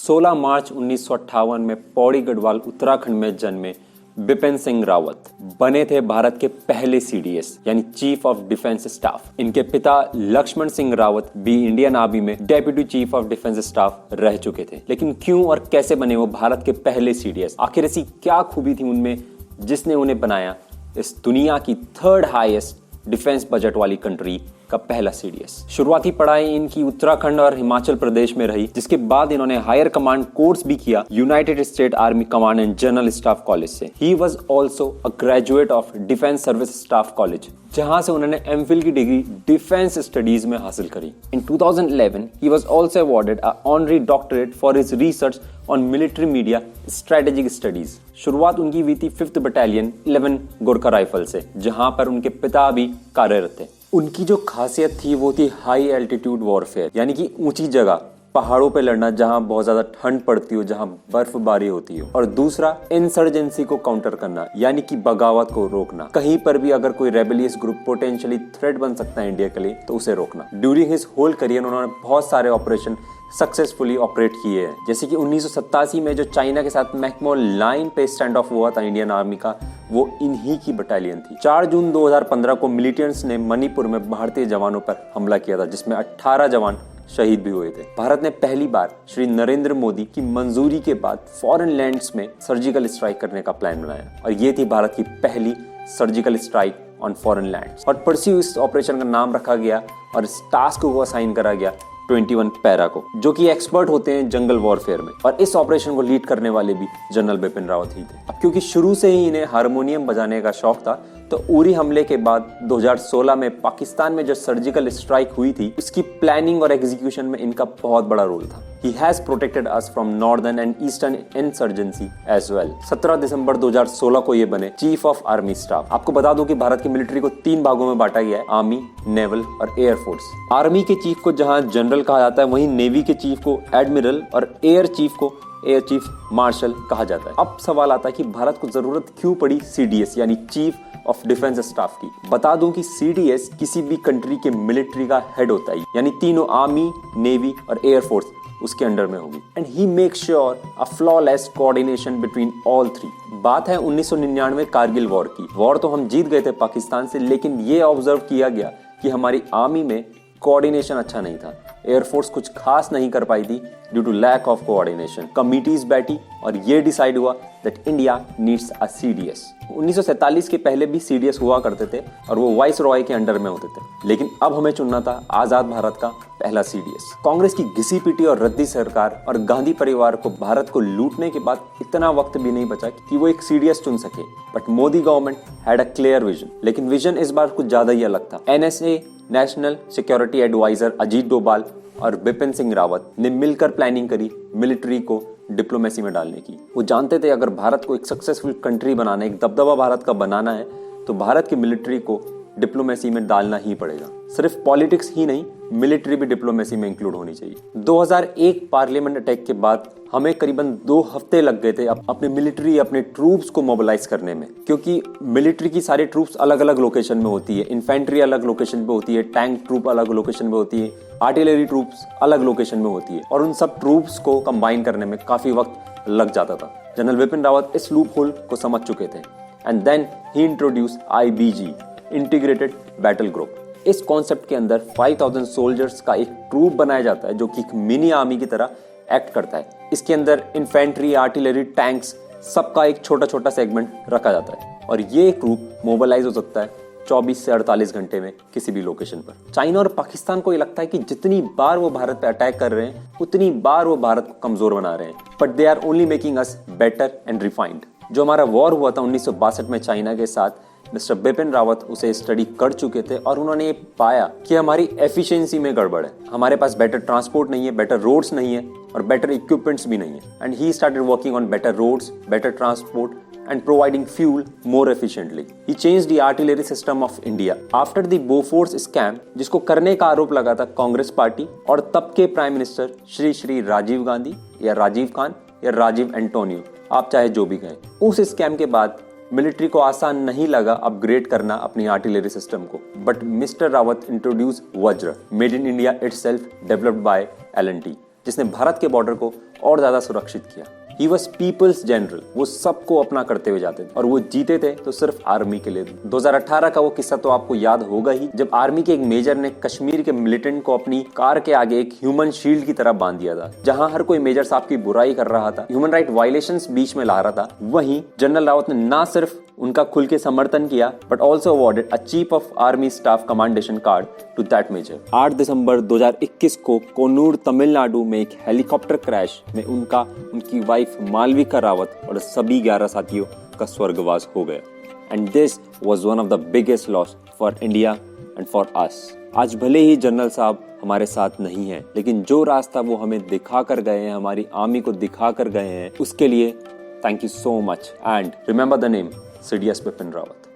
16 मार्च 1958 में पौड़ी गढ़वाल उत्तराखंड में जन्मे बिपिन सिंह रावत बने थे भारत के पहले सीडीएस यानी चीफ ऑफ डिफेंस स्टाफ। इनके पिता लक्ष्मण सिंह रावत भी इंडियन आर्मी में deputy chief of defence staff रह चुके थे। लेकिन क्यों और कैसे बने वो भारत के पहले सीडीएस? आखिर ऐसी क्या खूबी थी उनमें जिसने उन्हें बनाया इस दुनिया की थर्ड हाईएस्ट डिफेंस बजट वाली कंट्री का पहला सीडीएस? शुरुआती पढ़ाई इनकी उत्तराखंड और हिमाचल प्रदेश में रही, जिसके बाद इन्होंने हायर कमांड कोर्स भी किया United State army command and general staff college से। He was also a graduate of defence service staff college, जहां से उन्होंने एमफिल की डिग्री डिफेंस स्टडीज में हासिल करी। In 2011 he was also awarded a honorary doctorate for his research on military media strategic studies. शुरुआत उनकी हुई थी 5th बटालियन 11 गोरखा राइफल से, जहां पर उनके पिता भी कार्यरत थे। उनकी जो खासियत थी वो थी हाई एल्टीट्यूड वॉरफेयर, यानी कि ऊंची जगह पहाड़ों पे लड़ना जहां बहुत ज्यादा ठंड पड़ती हो, जहां बर्फबारी होती हो। और दूसरा इंसर्जेंसी को काउंटर करना, यानी कि बगावत को रोकना। कहीं पर भी अगर कोई रेबेलियस ग्रुप पोटेंशियली थ्रेट बन सकता है इंडिया के लिए तो उसे रोकना। ड्यूरिंग हिज होल करियर उन्होंने बहुत सारे ऑपरेशन सक्सेसफुली ऑपरेट किए हैं, जैसे कि 1987 में जो चाइना के साथ मैकमोन लाइन पे स्टैंड ऑफ हुआ था इंडियन आर्मी का, वो इन्हीं की बटालियन थी। 4 जून 2015 को मिलिटेंट्स ने मणिपुर में भारतीय जवानों पर हमला किया था, जिसमें 18 जवान शहीद भी हुए थे। भारत ने पहली बार श्री नरेंद्र मोदी की मंजूरी के बाद फॉरेन लैंड्स में सर्जिकल स्ट्राइक करने का प्लान बनाया, और ये थी भारत की पहली surgical strike on foreign lands. और परस्यू इस ऑपरेशन का नाम रखा गया और इस टास्क को असाइन करा गया 21 पैरा को, जो कि एक्सपर्ट होते हैं जंगल वॉरफेयर में। और इस ऑपरेशन को लीड करने वाले भी जनरल बिपिन रावत ही थे। अब क्योंकि शुरू से ही इन्हें हारमोनियम बजाने का शौक था, तो उरी हमले के बाद 2016 में पाकिस्तान में जो सर्जिकल स्ट्राइक हुई थी, उसकी प्लानिंग और एग्जीक्यूशन में इनका बहुत बड़ा रोल था। He has protected us from northern and eastern insurgency as well। 17 दिसंबर 2016 को ये बने चीफ ऑफ आर्मी स्टाफ। आपको बता दूं कि भारत की मिलिट्री को 3 भागों में बांटा गया है, आर्मी, नेवल और एयर फोर्स। आर्मी के चीफ को जहां जनरल कहा जाता है, वहीं नेवी के चीफ को एडमिरल और एयर चीफ को एयर चीफ मार्शल कहा जाता है। अब सवाल आता है कि भारत को जरूरत क्यों पड़ी सीडीएस यानी चीफ ऑफ डिफेंस स्टाफ की? बता दूं कि सीडीएस किसी भी कंट्री के मिलिट्री का हेड होता है, यानी तीनों आर्मी, नेवी और एयर फोर्स उसके अंडर में होगी। And he make sure a flawless coordination between all 3। बात है 1999 कारगिल वॉर की। वॉर तो हम जीत गए थे पाकिस्तान से, लेकिन ये ऑब्जर्व किया गया कि हमारी आर्मी में कोऑर्डिनेशन अच्छा नहीं था। एयरफोर्स कुछ खास नहीं कर पाई थी due to lack of coordination. Committees बैठी और ये डिसाइड हुआ that India needs a CDS. 1947 के पहले भी सीडीएस हुआ करते थे और वो वाइस रॉय के अंडर में होते थे, लेकिन अब हमें चुनना था आजाद भारत का पहला सीडीएस। कांग्रेस की घिसी पिटी और रद्दी सरकार और गांधी परिवार को भारत को लूटने के बाद इतना वक्त भी नहीं बचा कि वो एक सीडीएस चुन सके। But Modi government had a clear vision, लेकिन विजन इस बार कुछ ज्यादा ही अलग था। NSA national security advisor Ajit Doval और बिपिन सिंह रावत ने मिलकर प्लानिंग करी मिलिट्री को डिप्लोमेसी में डालने की। वो जानते थे अगर भारत को एक सक्सेसफुल कंट्री बनाना है, एक दबदबा भारत का बनाना है, तो भारत की मिलिट्री को डिप्लोमेसी में डालना ही पड़ेगा। सिर्फ पॉलिटिक्स ही नहीं, मिलिट्री भी डिप्लोमेसी में इंक्लूड होनी चाहिए। 2001 पार्लियामेंट अटैक के बाद हमें करीबन 2 हफ्ते लग गए थे अपने मिलिट्री, अपने ट्रूप्स को मोबिलाइज करने में, क्योंकि मिलिट्री की सारी ट्रूप्स अलग अलग लोकेशन में होती है। इन्फेंट्री अलग लोकेशन पे होती है, टैंक ट्रूप अलग लोकेशन पे होती है, आर्टिलरी ट्रूप्स अलग लोकेशन में होती है, और उन सब ट्रूप्स को कंबाइन करने में काफी वक्त लग जाता था। जनरल बिपिन रावत इस लूप होल को समझ चुके थे and then he introduce IBG, integrated battle group. इस कॉन्सेप्ट के अंदर 5000 सोल्जर्स का एक ट्रूप बनाया जाता है जो कि एक मिनी आर्मी की तरह एक्ट करता है। इसके अंदर इन्फेंट्री, आर्टिलरी, टैंक्स सबका एक छोटा छोटा सेगमेंट रखा जाता है, और ये ग्रुप मोबिलाइज हो सकता है 24 से 48 घंटे में किसी भी लोकेशन पर। चाइना और पाकिस्तान को ये लगता है कि जितनी बार वो भारत पे अटैक कर रहे हैं, उतनी बार वो भारत को कमजोर बना रहे हैं, but they are only making us better and refined. जो हमारा वॉर हुआ था 1962 में चाइना के साथ, मिस्टर बिपिन रावत उसे स्टडी कर चुके थे और उन्होंने ये पाया कि हमारी एफिशिएंसी में गड़बड़ है। हमारे पास बेटर ट्रांसपोर्ट नहीं है, बेटर रोड्स नहीं है और बेटर इक्विपमेंट्स भी नहीं है। And he started working on better roads, better transport and providing fuel more efficiently. He changed the artillery system of India. After the Bofors scam, जिसको करने का आरोप लगा था कांग्रेस पार्टी और तब के प्राइम मिनिस्टर श्री राजीव गांधी या राजीव खान या राजीव एंटोनियो, आप चाहे जो भी कहें, उस स्कैम के बाद मिलिट्री को आसान नहीं लगा अपग्रेड करना अपनी आर्टिलरी सिस्टम को, बट मिस्टर रावत इंट्रोड्यूस वज्र, made in India itself, developed by L&T। जिसने भारत के बॉर्डर को और ज्यादा सुरक्षित किया। ही वॉज पीपल्स जनरल, वो सबको अपना करते हुए जाते थे और वो जीते थे तो सिर्फ आर्मी के लिए। 2018 का वो किस्सा तो आपको याद होगा ही, जब आर्मी के एक मेजर ने कश्मीर के मिलिटेंट को अपनी कार के आगे एक ह्यूमन शील्ड की तरह बांध दिया था। जहां हर कोई मेजर साहब की बुराई कर रहा था, ह्यूमन राइट वायलेशंस बीच में ला रहा था, वहीं जनरल रावत ने ना सिर्फ उनका खुल के समर्थन किया but also awarded a chief of army staff commendation card to that major. 8 दिसंबर 2021 को कोन्नूर तमिलनाडु में एक हेलीकॉप्टर क्रैश में उनकी वाइफ मालविका रावत और सभी 11 साथियों का स्वर्गवास हो गया। And this was one of the biggest loss for India and for us. आज भले ही जनरल साहब हमारे साथ नहीं है, लेकिन जो रास्ता वो हमें दिखा कर गए हैं, हमारी आर्मी को दिखा कर गए हैं, उसके लिए thank you so much and remember the name CDS Bipin Rawat.